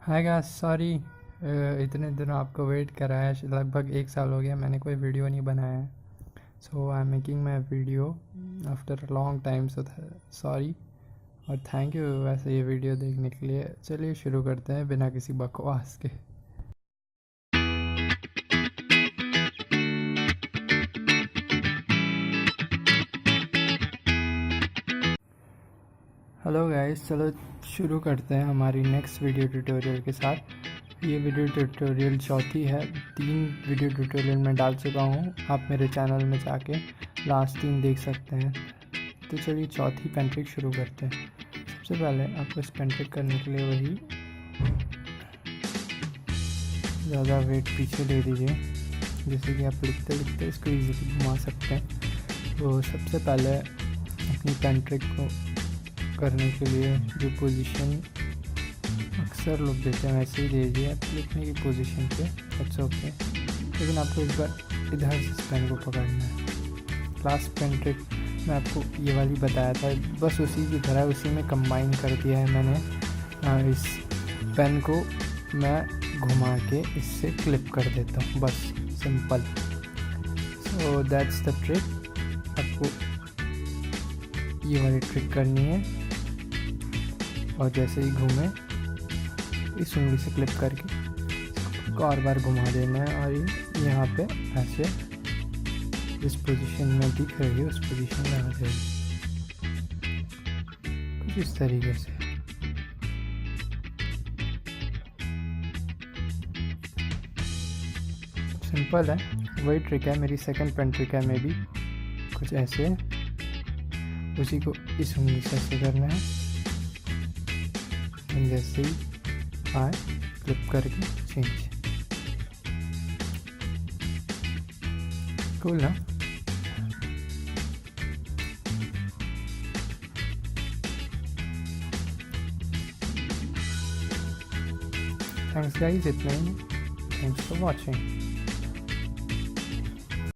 Hi guys, sorry इतने दिनों आपको वेट कराया। लगभग 1 साल हो गया मैंने कोई वीडियो नहीं बनाया है। So I am making my video after a long time, so sorry और थैंक यू वैसे ये वीडियो देखने के लिए। चलिए शुरू करते हैं बिना किसी बकवास के। हेलो गाइस, चलो शुरू करते हैं हमारी नेक्स्ट वीडियो ट्यूटोरियल के साथ। ये वीडियो ट्यूटोरियल चौथी है। 3 वीडियो ट्यूटोरियल मैं डाल चुका हूँ, आप मेरे चैनल में जाके लास्ट 3 देख सकते हैं। तो चलिए चौथी पेन ट्रिक शुरू करते हैं। सबसे पहले आपको इस पेन ट्रिक करने के लिए वही ज़्यादा वेट पीछे ले दीजिए, जैसे कि आप लिखते लिखते इसको ईजीली घुमा सकते हैं। तो सबसे पहले अपनी पेन ट्रिक को करने के लिए जो पोजीशन अक्सर लोग देते हैं वैसे ही दीजिए आप लिखने की पोजीशन पे, दैट्स ओके। लेकिन आपको इस बार इधर से इस पेन को पकड़ना है। लास्ट पेन ट्रिक मैं आपको ये वाली बताया था, बस उसी की तरह उसी में कंबाइन कर दिया है मैंने। इस पेन को मैं घुमा के इससे क्लिप कर देता हूँ, बस simple. So that's the trick. आपको ये वाली ट्रिक करनी है और जैसे ही घूमे इस उंगली से क्लिप करके इसको और बार घुमा देना है और ये यहाँ पे ऐसे जिस पोजीशन में दिख रही है उस पोजीशन में आ जाएगी, कुछ इस तरीके से। सिंपल है, वही ट्रिक है मेरी सेकंड पेन ट्रिक है। मे भी कुछ ऐसे उसी को इस उंगली से ऐसे करना है, जैसे ही आए क्लिप करके चेंज। कूल ना? थैंक्स गाइस, इतना ही। Thanks for watching.